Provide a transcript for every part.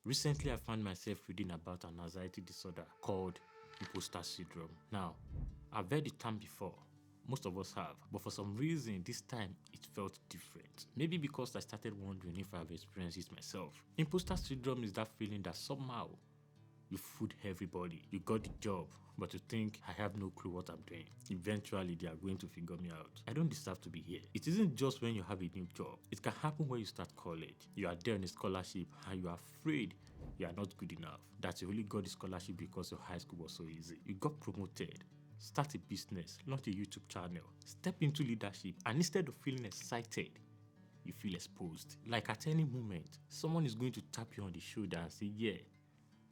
Recently, I found myself reading about an anxiety disorder called imposter syndrome. Now, I've heard the term before. Most of us have, but for some reason, this time it felt different. Maybe because I started wondering if I've experienced it myself. Imposter syndrome is that feeling that somehow you fooled everybody. You got the job, but you think I have no clue what I'm doing. Eventually, they are going to figure me out. I don't deserve to be here. It isn't just when you have a new job. It can happen when you start college. You are there on a scholarship and you are afraid you are not good enough. That you only got the scholarship because your high school was so easy. You got promoted, start a business, launch a YouTube channel, step into leadership, and instead of feeling excited, you feel exposed. Like at any moment, someone is going to tap you on the shoulder and say, yeah,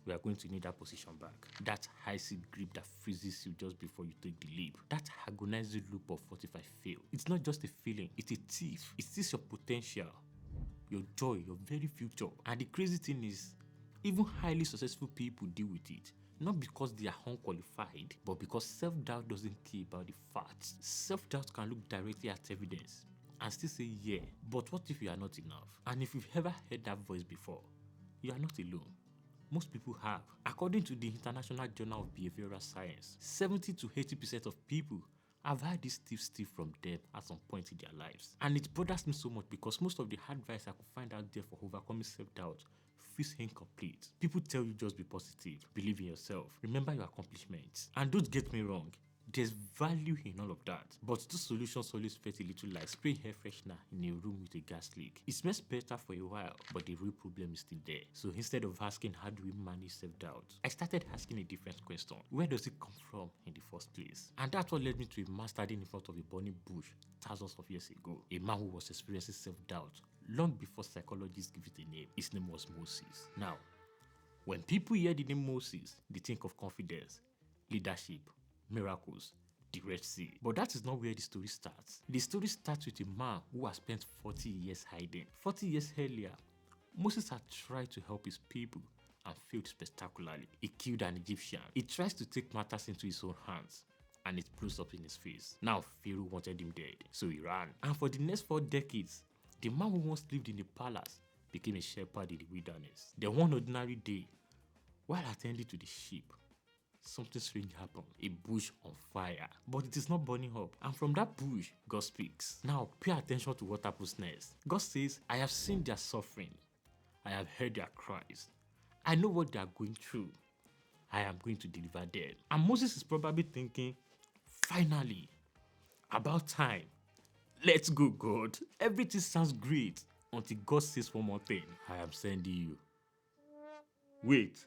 we are going to need that position back. That icy grip that freezes you just before you take the leap. That agonizing loop of what if I fail? It's not just a feeling, it's a thief. It sees your potential, your joy, your very future. And the crazy thing is, even highly successful people deal with it. Not because they are unqualified, but because self-doubt doesn't care about the facts. Self-doubt can look directly at evidence and still say, yeah, but what if you are not enough? And if you've ever heard that voice before, you are not alone. Most people have. According to the International Journal of Behavioral Science, 70 to 80% of people have had this stiff from them at some point in their lives. And it bothers me so much because most of the advice I could find out there for overcoming self-doubt feels incomplete. People tell you just be positive, believe in yourself, remember your accomplishments. And don't get me wrong, there's value in all of that. But those solutions always felt a little like spraying air freshener in a room with a gas leak. It smells better for a while, but the real problem is still there. So instead of asking how do we manage self-doubt, I started asking a different question. Where does it come from in the first place? And that's what led me to a man standing in front of a burning bush thousands of years ago. A man who was experiencing self-doubt long before psychologists give it a name. His name was Moses. Now, when people hear the name Moses, they think of confidence, leadership, miracles, the Red Sea. But that is not where the story starts. The story starts with a man who has spent 40 years hiding. 40 years earlier, Moses had tried to help his people and failed spectacularly. He killed an Egyptian. He tries to take matters into his own hands and it blows up in his face. Now Pharaoh wanted him dead, so he ran. And for the next 4 decades, the man who once lived in the palace became a shepherd in the wilderness. Then one ordinary day, while attending to the sheep, something strange happened. A bush on fire. But it is not burning up. And from that bush, God speaks. Now, pay attention to what happens next. God says, I have seen their suffering. I have heard their cries. I know what they are going through. I am going to deliver them. And Moses is probably thinking, finally, about time. Let's go, God. Everything sounds great until God says one more thing. I am sending you. Wait,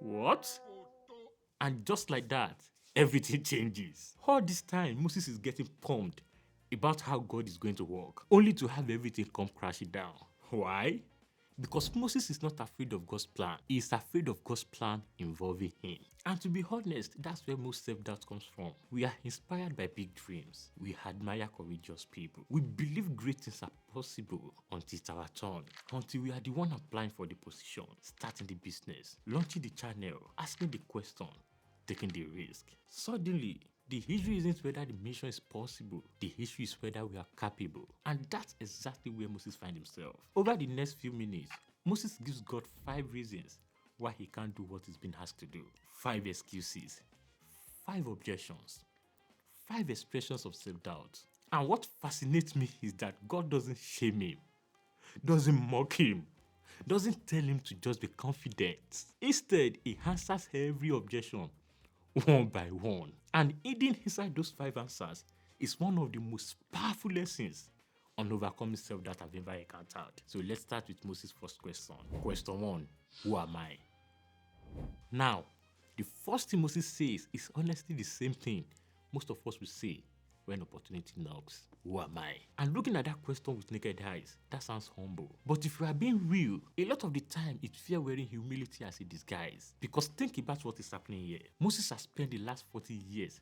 what? And just like that, everything changes. All this time, Moses is getting pumped about how God is going to work, only to have everything come crashing down. Why? Because Moses is not afraid of God's plan. He is afraid of God's plan involving him. And to be honest, that's where most self-doubt comes from. We are inspired by big dreams. We admire courageous people. We believe great things are possible until it's our turn. Until we are the one applying for the position, starting the business, launching the channel, asking the question, taking the risk. Suddenly, the issue isn't whether the mission is possible. The issue is whether we are capable. And that's exactly where Moses finds himself. Over the next few minutes, Moses gives God 5 reasons why he can't do what he's been asked to do. 5 excuses, 5 objections, 5 expressions of self-doubt. And what fascinates me is that God doesn't shame him, doesn't mock him, doesn't tell him to just be confident. Instead, he answers every objection one by one. And hidden inside those 5 answers is one of the most powerful lessons on overcoming self-doubt I've ever encountered. So let's start with Moses' first question. Question 1, who am I? Now, the first thing Moses says is honestly the same thing most of us will say when opportunity knocks. Who am I? And looking at that question with naked eyes, that sounds humble. But if we are being real, a lot of the time it feels wearing humility as a disguise. Because think about what is happening here. Moses has spent the last 40 years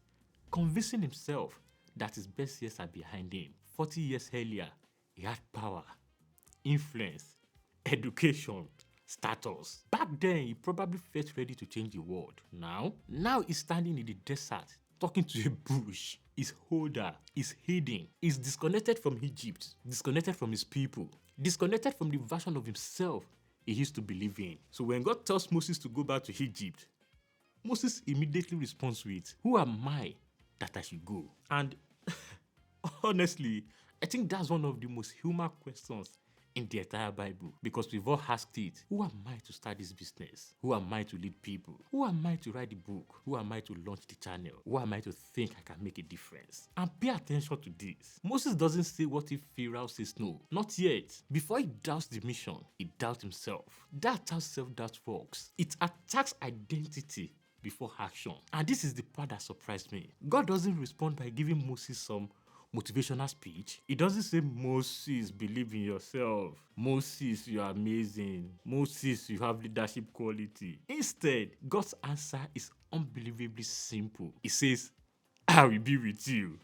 convincing himself that his best years are behind him. 40 years earlier, he had power, influence, education, status. Back then, he probably felt ready to change the world. Now he's standing in the desert, talking to a bush. He's older, he's hidden, he's disconnected from Egypt, disconnected from his people, disconnected from the version of himself he used to believe in. So when God tells Moses to go back to Egypt, Moses immediately responds with, who am I that I should go? And honestly, I think that's one of the most human questions in the entire Bible, because we've all asked it. Who am I to start this business? Who am I to lead people? Who am I to write the book? Who am I to launch the channel? Who am I to think I can make a difference? And pay attention to this. Moses doesn't say what if Pharaoh says no. Not yet. Before he doubts the mission, he doubts himself. That's how self-doubt works. It attacks identity before action. And this is the part that surprised me. God doesn't respond by giving Moses some motivational speech. He doesn't say, Moses, believe in yourself. Moses, you are amazing. Moses, you have leadership quality. Instead, God's answer is unbelievably simple. He says, I will be with you.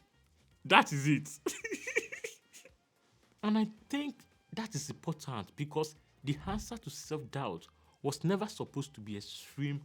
That is it. And I think that is important, because the answer to self-doubt was never supposed to be extreme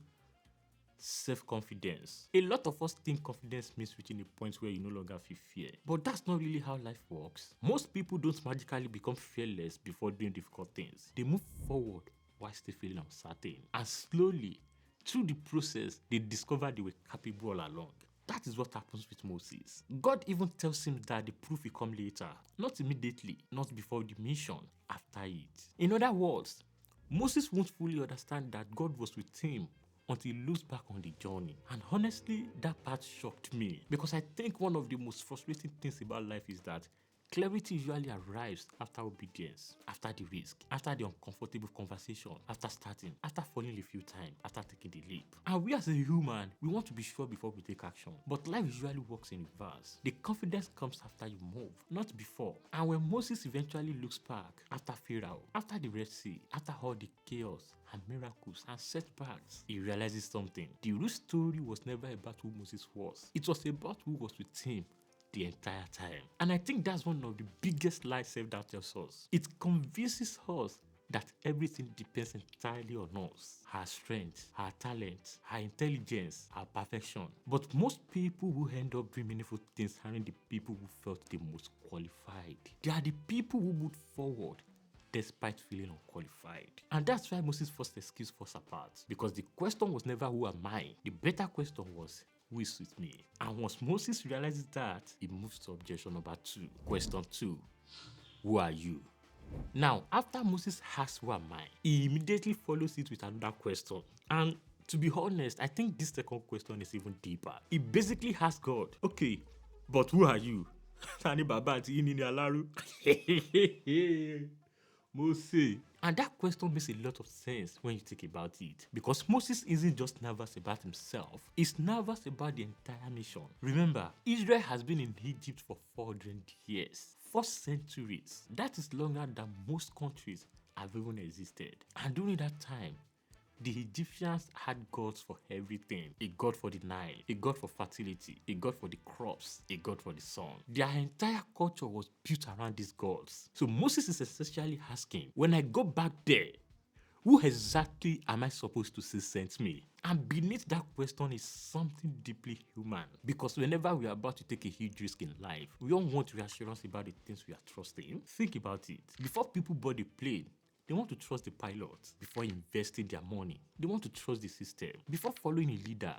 self-confidence. A lot of us think confidence means reaching a point where you no longer feel fear. But that's not really how life works. Most people don't magically become fearless before doing difficult things. They move forward while still feeling uncertain. And slowly, through the process, they discover they were capable all along. That is what happens with Moses. God even tells him that the proof will come later. Not immediately, not before the mission, after it. In other words, Moses won't fully understand that God was with him until he looks back on the journey. And honestly, that part shocked me, because I think one of the most frustrating things about life is that clarity usually arrives after obedience, after the risk, after the uncomfortable conversation, after starting, after falling a few times, after taking the leap. And we as a human, we want to be sure before we take action. But life usually works in reverse. The confidence comes after you move, not before. And when Moses eventually looks back, after Pharaoh, after the Red Sea, after all the chaos and miracles and setbacks, he realizes something. The real story was never about who Moses was. It was about who was with him the entire time. And I think that's one of the biggest lies self-doubt tells us. It convinces us that everything depends entirely on us. Our strength, our talent, our intelligence, our perfection. But most people who end up doing meaningful things aren't the people who felt the most qualified. They are the people who moved forward despite feeling unqualified. And that's why Moses' first excuse falls apart. Because the question was never who am I? The better question was, who is with me? And once Moses realizes that, he moves to objection number 2. Question 2. Who are you? Now, after Moses asks who am I, he immediately follows it with another question. And to be honest, I think this second question is even deeper. He basically asks God, okay, but who are you? Tani Baba ati Ini ni Alaru. Moses. And that question makes a lot of sense when you think about it. Because Moses isn't just nervous about himself, he's nervous about the entire nation. Remember, Israel has been in Egypt for 400 years. 4 centuries. That is longer than most countries have even existed. And during that time, the Egyptians had gods for everything. A god for the Nile, a god for fertility, a god for the crops, a god for the sun. Their entire culture was built around these gods. So Moses is essentially asking, when I go back there, who exactly am I supposed to say sent me? And beneath that question is something deeply human. Because whenever we are about to take a huge risk in life, we all want reassurance about the things we are trusting. Think about it. Before people board a plane, they want to trust the pilot. Before investing their money, they want to trust the system. Before following a leader,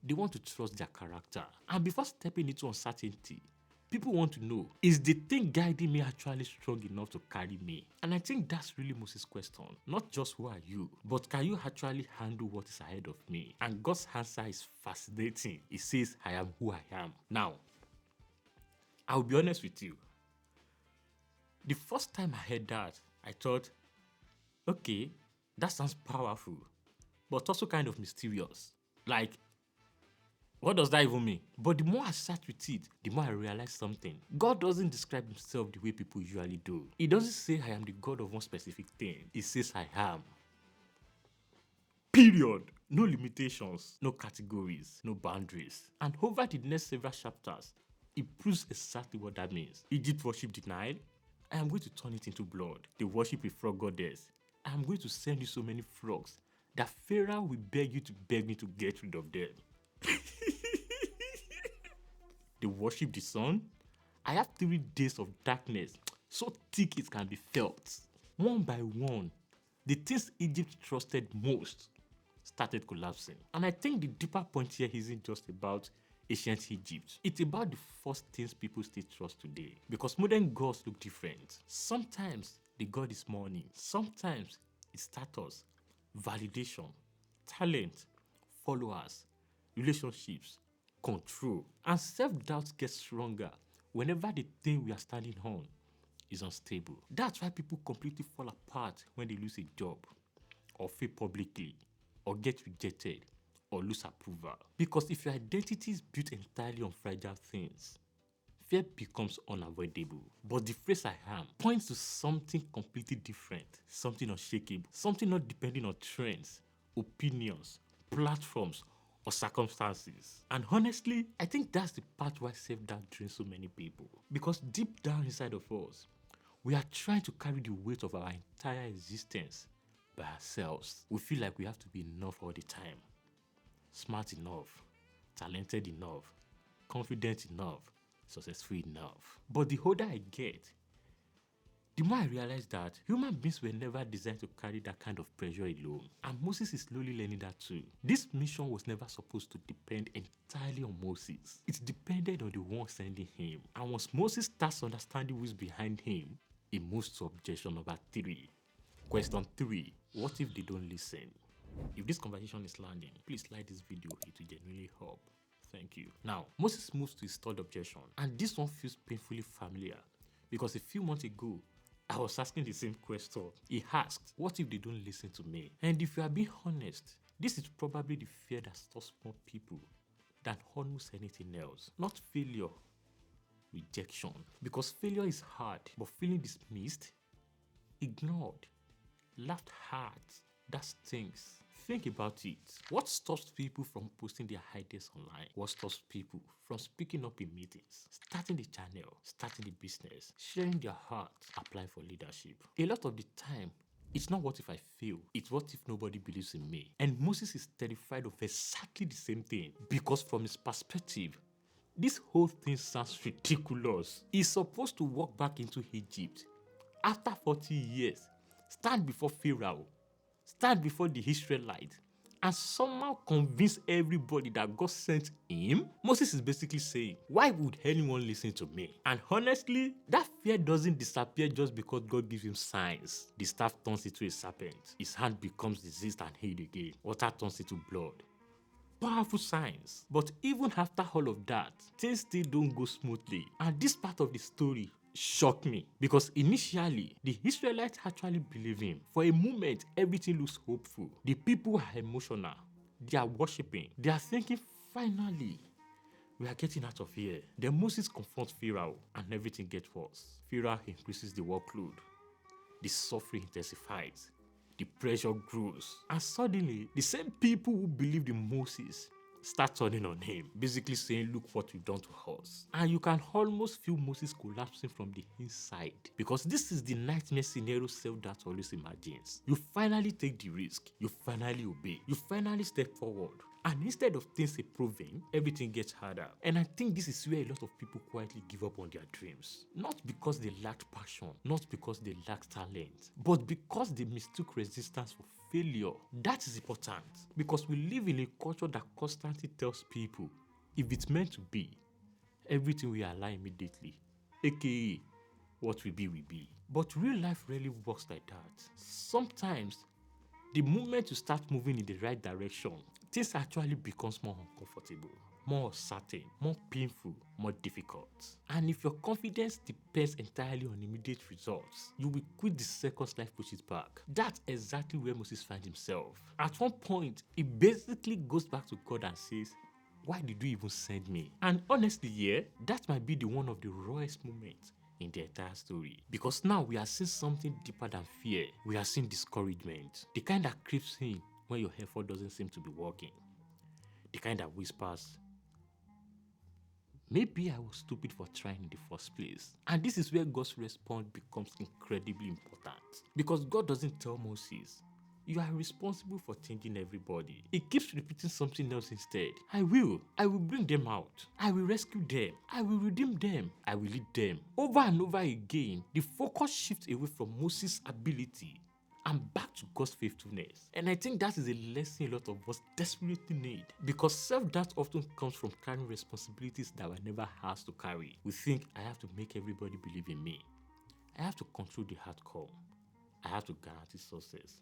they want to trust their character. And before stepping into uncertainty, people want to know, is the thing guiding me actually strong enough to carry me? And I think that's really Moses' question. Not just who are you, but can you actually handle what is ahead of me? And God's answer is fascinating. He says, I am who I am. Now, I'll be honest with you. The first time I heard that, I thought, okay, that sounds powerful, but also kind of mysterious. Like, what does that even mean? But the more I sat with it, the more I realized something. God doesn't describe himself the way people usually do. He doesn't say I am the God of one specific thing. He says I am. Period. No limitations, no categories, no boundaries. And over the next several chapters, it proves exactly what that means. Egypt worship the Nile. I am going to turn it into blood. They worship a frog goddess. I am going to send you so many frogs that Pharaoh will beg you to beg me to get rid of them. They worship the sun. I have 3 days of darkness, so thick it can be felt. One by one, the things Egypt trusted most started collapsing. And I think the deeper point here isn't just about ancient Egypt. It's about the first things people still trust today. Because modern gods look different. Sometimes the god is money. Sometimes it's status, validation, talent, followers, relationships, control. And self-doubt gets stronger whenever the thing we are standing on is unstable. That's why people completely fall apart when they lose a job, or fail publicly, or get rejected, or lose approval. Because if your identity is built entirely on fragile things, fear becomes unavoidable. But the phrase "I am" points to something completely different, something unshakable, something not depending on trends, opinions, platforms, or circumstances. And honestly, I think that's the part why self-doubt drains so many people. Because deep down inside of us, we are trying to carry the weight of our entire existence by ourselves. We feel like we have to be enough all the time. Smart enough, talented enough, confident enough, successful enough. But the older I get, the more I realize that human beings were never designed to carry that kind of pressure alone. And Moses is slowly learning that too. This mission was never supposed to depend entirely on Moses. It depended on the one sending him. And once Moses starts understanding who's behind him, it moves to objection number 3. Question 3. What if they don't listen? If this conversation is landing, please like this video. It will genuinely help. Thank you. Now, Moses moves to his third objection. And this one feels painfully familiar. Because a few months ago, I was asking the same question. He asked, what if they don't listen to me? And if you are being honest, this is probably the fear that stops more people than almost anything else. Not failure, rejection. Because failure is hard, but feeling dismissed, ignored, laughed at, that stings. Think about it. What stops people from posting their ideas online? What stops people from speaking up in meetings, starting the channel, starting the business, sharing their heart, applying for leadership? A lot of the time, it's not what if I fail, it's what if nobody believes in me. And Moses is terrified of exactly the same thing, because from his perspective, this whole thing sounds ridiculous. He's supposed to walk back into Egypt after 40 years, stand before Pharaoh, stand before the Israelites, and somehow convince everybody that God sent him. Moses is basically saying, why would anyone listen to me? And honestly, that fear doesn't disappear just because God gives him signs. The staff turns into a serpent, his hand becomes diseased and healed again, water turns into blood. Powerful signs. But even after all of that, things still don't go smoothly. And this part of the story shocked me, because initially the Israelites actually believe him. For a moment, everything looks hopeful. The people are emotional, they are worshiping, they are thinking, finally we are getting out of here. Then Moses confronts Pharaoh and everything gets worse. Pharaoh increases the workload, the suffering intensifies, the pressure grows, and suddenly the same people who believed in Moses start turning on him, basically saying, look what you've done to us. And you can almost feel Moses collapsing from the inside, because this is the nightmare scenario self-doubt always imagines. You finally take the risk, you finally obey, you finally step forward, and instead of things improving, everything gets harder. And I think this is where a lot of people quietly give up on their dreams. Not because they lacked passion, not because they lacked talent, but because they mistook resistance for failure. That is important, because we live in a culture that constantly tells people, if it's meant to be, everything will align immediately, aka what will be will be. But real life rarely works like that. Sometimes the moment you start moving in the right direction, things actually becomes more uncomfortable, more uncertain, more painful, more difficult. And if your confidence depends entirely on immediate results, you will quit the seconds life pushes back. That's exactly where Moses finds himself. At one point, he basically goes back to God and says, why did you even send me? And honestly, yeah, that might be the one of the rawest moments in the entire story. Because now we are seeing something deeper than fear. We are seeing discouragement. The kind that creeps in when your effort doesn't seem to be working. The kind that whispers, maybe I was stupid for trying in the first place. And this is where God's response becomes incredibly important. Because God doesn't tell Moses, you are responsible for changing everybody. He keeps repeating something else instead. I will bring them out. I will rescue them. I will redeem them. I will lead them. Over and over again, the focus shifts away from Moses' ability and back to God's faithfulness. And I think that is a lesson a lot of us desperately need, because self-doubt often comes from carrying responsibilities that were never ours to carry. We think, I have to make everybody believe in me. I have to control the outcome. I have to guarantee success.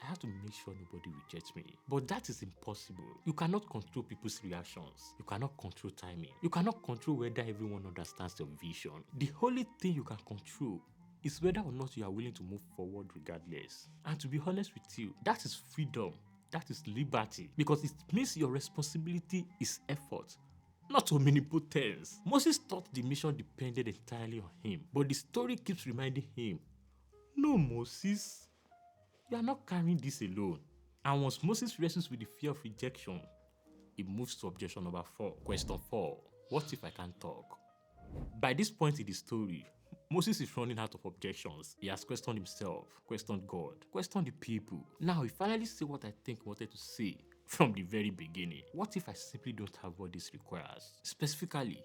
I have to make sure nobody rejects me. But that is impossible. You cannot control people's reactions. You cannot control timing. You cannot control whether everyone understands your vision. The only thing you can control is whether or not you are willing to move forward regardless. And to be honest with you, that is freedom. That is liberty. Because it means your responsibility is effort, not omnipotence. Moses thought the mission depended entirely on him, but the story keeps reminding him, no, Moses, you are not carrying this alone. And once Moses wrestles with the fear of rejection, it moves to objection number 4. Question 4. What if I can't talk? By this point in the story, Moses is running out of objections. He has questioned himself, questioned God, questioned the people. Now he finally says what I think he wanted to say from the very beginning. What if I simply don't have what this requires? Specifically,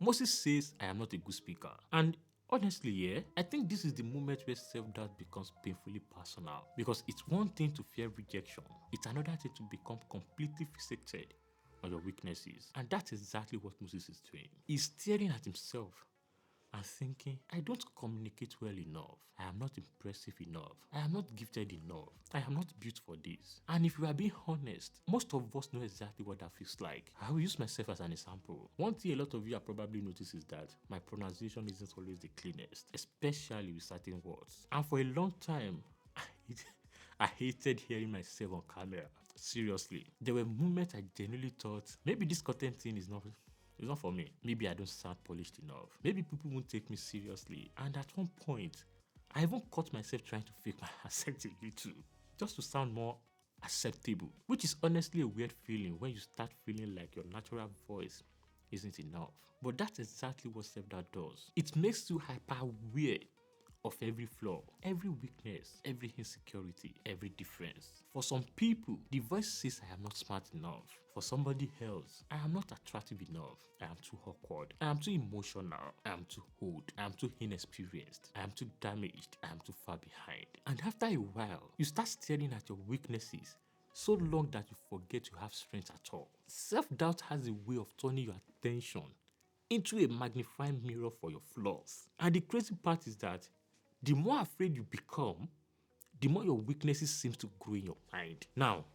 Moses says, I am not a good speaker. And honestly, yeah, I think this is the moment where self-doubt becomes painfully personal, because it's one thing to fear rejection, it's another thing to become completely fixated on your weaknesses. And that's exactly what Moses is doing. He's staring at himself and thinking, I don't communicate well enough. I am not impressive enough. I am not gifted enough. I am not built for this. And if we are being honest, most of us know exactly what that feels like. I will use myself as an example. One thing a lot of you have probably noticed is that my pronunciation isn't always the cleanest, especially with certain words. And for a long time, I hated hearing myself on camera. Seriously. There were moments I genuinely thought, maybe this content thing is not for me. Maybe I don't sound polished enough. Maybe people won't take me seriously. And at one point, I even caught myself trying to fake my accent a little, just to sound more acceptable, which is honestly a weird feeling when you start feeling like your natural voice isn't enough. But that's exactly what self-doubt does. It makes you hyper-aware of every flaw, every weakness, every insecurity, every difference. For some people, the voice says I am not smart enough. For somebody else, I am not attractive enough. I am too awkward. I am too emotional. I am too old. I am too inexperienced. I am too damaged. I am too far behind. And after a while, you start staring at your weaknesses so long that you forget you have strength at all. Self-doubt has a way of turning your attention into a magnifying mirror for your flaws. And the crazy part is that the more afraid you become, the more your weaknesses seem to grow in your mind. Now,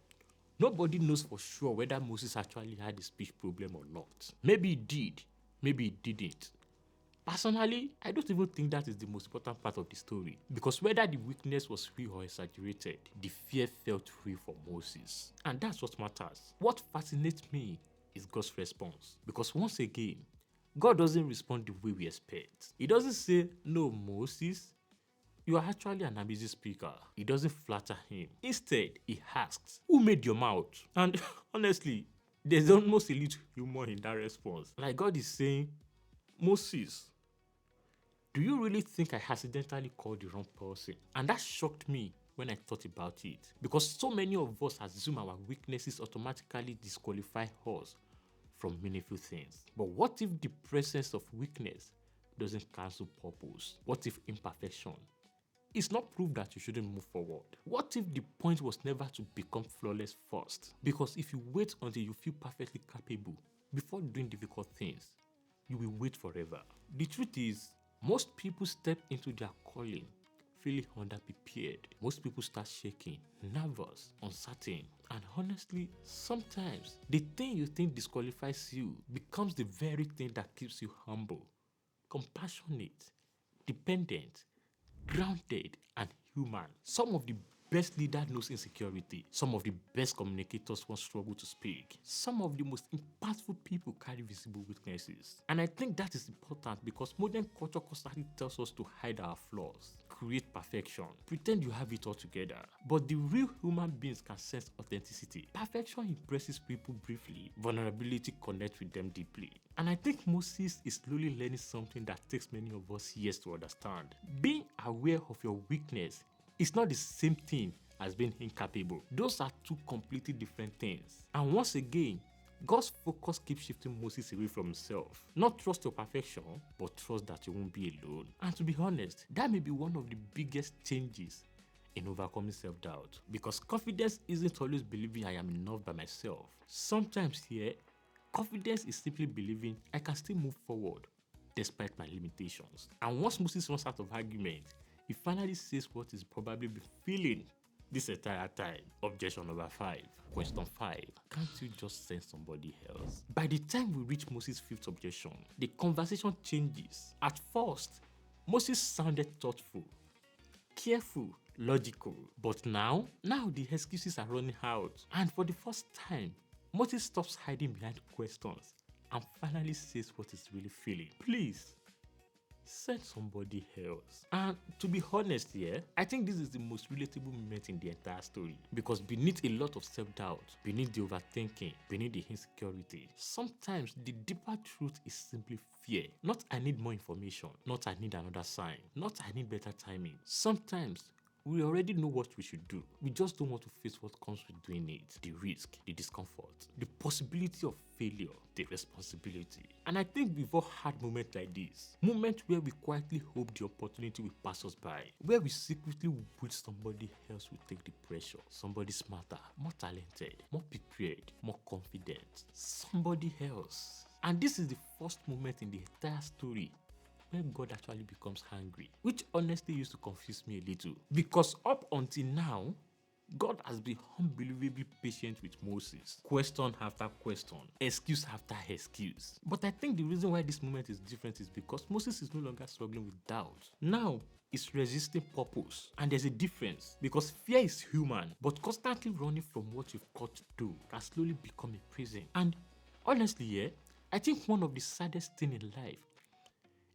nobody knows for sure whether Moses actually had a speech problem or not. Maybe he did, maybe he didn't. Personally, I don't even think that is the most important part of the story, because whether the weakness was real or exaggerated, the fear felt real for Moses. And that's what matters. What fascinates me is God's response, because once again, God doesn't respond the way we expect. He doesn't say, no, Moses, you are actually an amazing speaker. He doesn't flatter him. Instead, he asks, who made your mouth? And honestly, there's almost a little humor in that response. Like God is saying, Moses, do you really think I accidentally called the wrong person? And that shocked me when I thought about it, because so many of us assume our weaknesses automatically disqualify us from meaningful things. But what if the presence of weakness doesn't cancel purpose? What if imperfection it's not proof that you shouldn't move forward? What if the point was never to become flawless first? Because if you wait until you feel perfectly capable before doing difficult things, you will wait forever. The truth is, most people step into their calling feeling underprepared. Most people start shaking, nervous, uncertain, and honestly, sometimes the thing you think disqualifies you becomes the very thing that keeps you humble, compassionate, dependent, grounded, and human. Some of the best leaders knows insecurity. Some of the best communicators won't struggle to speak. Some of the most impactful people carry visible weaknesses. And I think that is important because modern culture constantly tells us to hide our flaws, create perfection, pretend you have it all together. But the real human beings can sense authenticity. Perfection impresses people briefly. Vulnerability connects with them deeply. And I think Moses is slowly learning something that takes many of us years to understand. Being aware of your weakness is not the same thing as being incapable. Those are two completely different things. And once again, God's focus keeps shifting Moses away from himself. Not trust your perfection, but trust that you won't be alone. And to be honest, that may be one of the biggest changes in overcoming self-doubt. Because confidence isn't always believing I am enough by myself. Sometimes here, confidence is simply believing I can still move forward despite my limitations. And once Moses runs out of argument, he finally says what he's probably been feeling this entire time. Objection number 5. Question 5. Can't you just send somebody else? By the time we reach Moses' 5th objection, the conversation changes. At first, Moses sounded thoughtful, careful, logical. But now the excuses are running out. And for the first time, Moses stops hiding behind questions and finally says what he's really feeling. Please, send somebody else. And to be honest here, I think this is the most relatable moment in the entire story. Because beneath a lot of self-doubt, beneath the overthinking, beneath the insecurity, sometimes the deeper truth is simply fear. Not I need more information, not I need another sign, not I need better timing. Sometimes we already know what we should do. We just don't want to face what comes with doing it. The risk, the discomfort, the possibility of failure, the responsibility. And I think we've all had moments like this. Moments where we quietly hope the opportunity will pass us by. Where we secretly wish somebody else will take the pressure. Somebody smarter, more talented, more prepared, more confident. Somebody else. And this is the first moment in the entire story when God actually becomes angry, which honestly used to confuse me a little. Because up until now, God has been unbelievably patient with Moses. Question after question, excuse after excuse. But I think the reason why this moment is different is because Moses is no longer struggling with doubt. Now, he's resisting purpose. And there's a difference because fear is human, but constantly running from what you've got to do can slowly become a prison. And honestly, yeah, I think one of the saddest things in life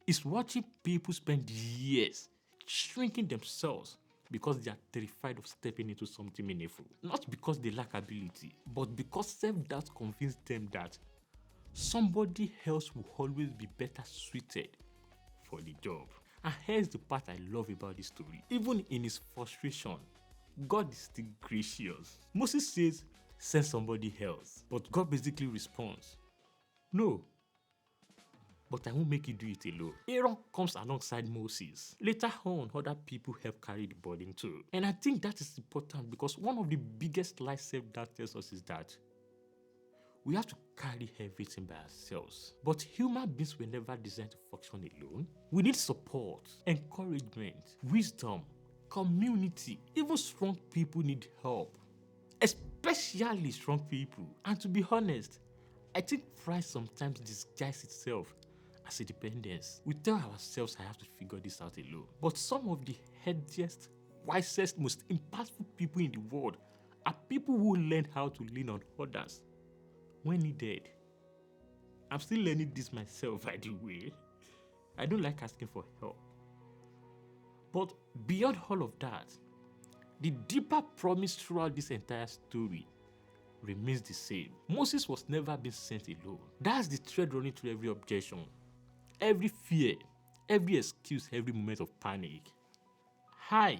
is watching people spend years shrinking themselves because they are terrified of stepping into something meaningful. Not because they lack ability, but because self-doubt convinced them that somebody else will always be better suited for the job. And here's the part I love about this story. Even in his frustration, God is still gracious. Moses says, send somebody else. But God basically responds, no, but I won't make you do it alone. Aaron comes alongside Moses. Later on, other people help carry the burden too. And I think that is important because one of the biggest lies self-doubt tells us is that we have to carry everything by ourselves. But human beings were never designed to function alone. We need support, encouragement, wisdom, community. Even strong people need help, especially strong people. And to be honest, I think pride sometimes disguises itself as a dependence. We tell ourselves I have to figure this out alone. But some of the headiest, wisest, most impactful people in the world are people who learn how to lean on others when needed. I'm still learning this myself, by the way. I don't like asking for help. But beyond all of that, the deeper promise throughout this entire story remains the same. Moses was never being sent alone. That's the thread running through every objection, every fear, every excuse, every moment of panic. I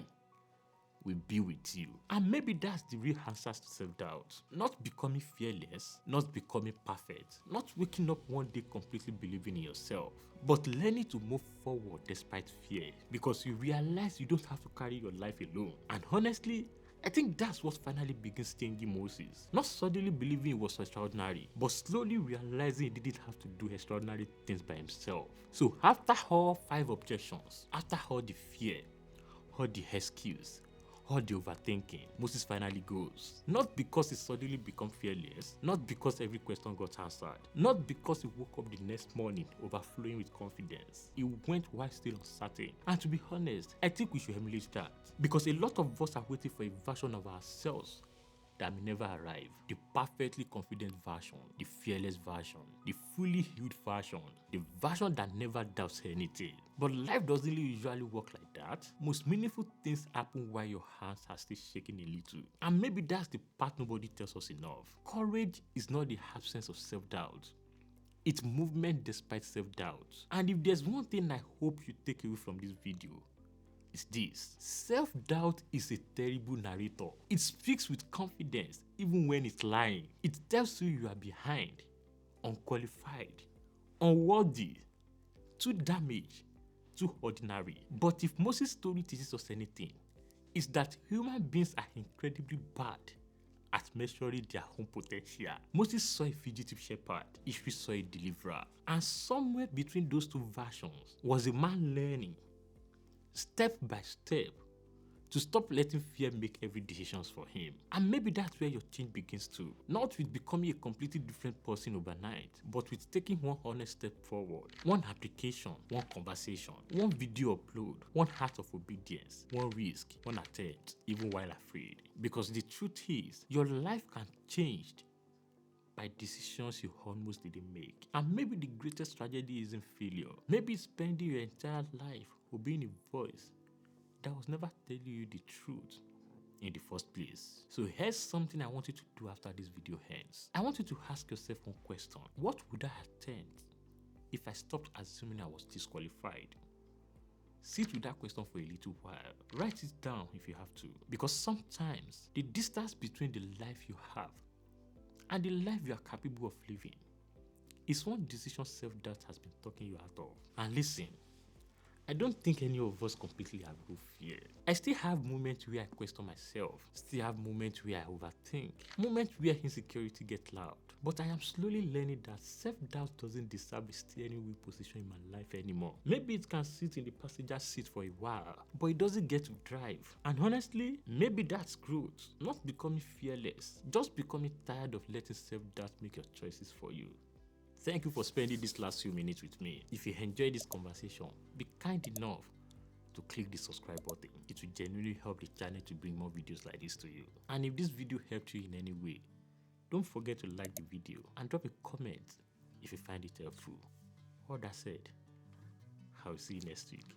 will be with you. And maybe that's the real answer to self-doubt. Not becoming fearless, not becoming perfect, not waking up one day completely believing in yourself, but learning to move forward despite fear, because you realize you don't have to carry your life alone. And honestly, I think that's what finally begins changing Moses. Not suddenly believing he was extraordinary, but slowly realizing he didn't have to do extraordinary things by himself. So after all 5 objections, after all the fear, all the excuse, all the overthinking, Moses finally goes. Not because he suddenly became fearless, not because every question got answered, not because he woke up the next morning overflowing with confidence. He went while still uncertain. And to be honest, I think we should emulate that. Because a lot of us are waiting for a version of ourselves that may never arrive. The perfectly confident version, the fearless version, the fully healed version, the version that never doubts anything. But life doesn't usually work like that. Most meaningful things happen while your hands are still shaking a little. And maybe that's the part nobody tells us enough. Courage is not the absence of self-doubt. It's movement despite self-doubt. And if there's one thing I hope you take away from this video, is this: self-doubt is a terrible narrator. It speaks with confidence even when it's lying. It tells you you are behind, unqualified, unworthy, too damaged, too ordinary. But if Moses' story teaches us anything, is that human beings are incredibly bad at measuring their own potential. Moses saw a fugitive shepherd, Ishmael saw a deliverer. And somewhere between those two versions was a man learning, step by step, to stop letting fear make every decision for him. And maybe that's where your change begins too. Not with becoming a completely different person overnight, but with taking one honest step forward. One application, one conversation, one video upload, one act of obedience, one risk, one attempt, even while afraid. Because the truth is, your life can change by decisions you almost didn't make. And maybe the greatest tragedy isn't failure. Maybe it's spending your entire life obeying a voice that was never telling you the truth in the first place. So here's something I want you to do after this video ends. I want you to ask yourself one question. What would I attempt if I stopped assuming I was disqualified? Sit with that question for a little while. Write it down if you have to. Because sometimes the distance between the life you have and the life you are capable of living is one decision self-doubt has been talking you out of. And listen, I don't think any of us completely outgrow fear. I still have moments where I question myself, still have moments where I overthink, moments where insecurity gets loud. But I am slowly learning that self-doubt doesn't deserve a steering wheel position in my life anymore. Maybe it can sit in the passenger seat for a while, but it doesn't get to drive. And honestly, maybe that's growth. Not becoming fearless, just becoming tired of letting self-doubt make your choices for you. Thank you for spending these last few minutes with me. If you enjoyed this conversation, be kind enough to click the subscribe button. It will genuinely help the channel to bring more videos like this to you. And if this video helped you in any way, don't forget to like the video and drop a comment if you find it helpful. All that said, I'll see you next week.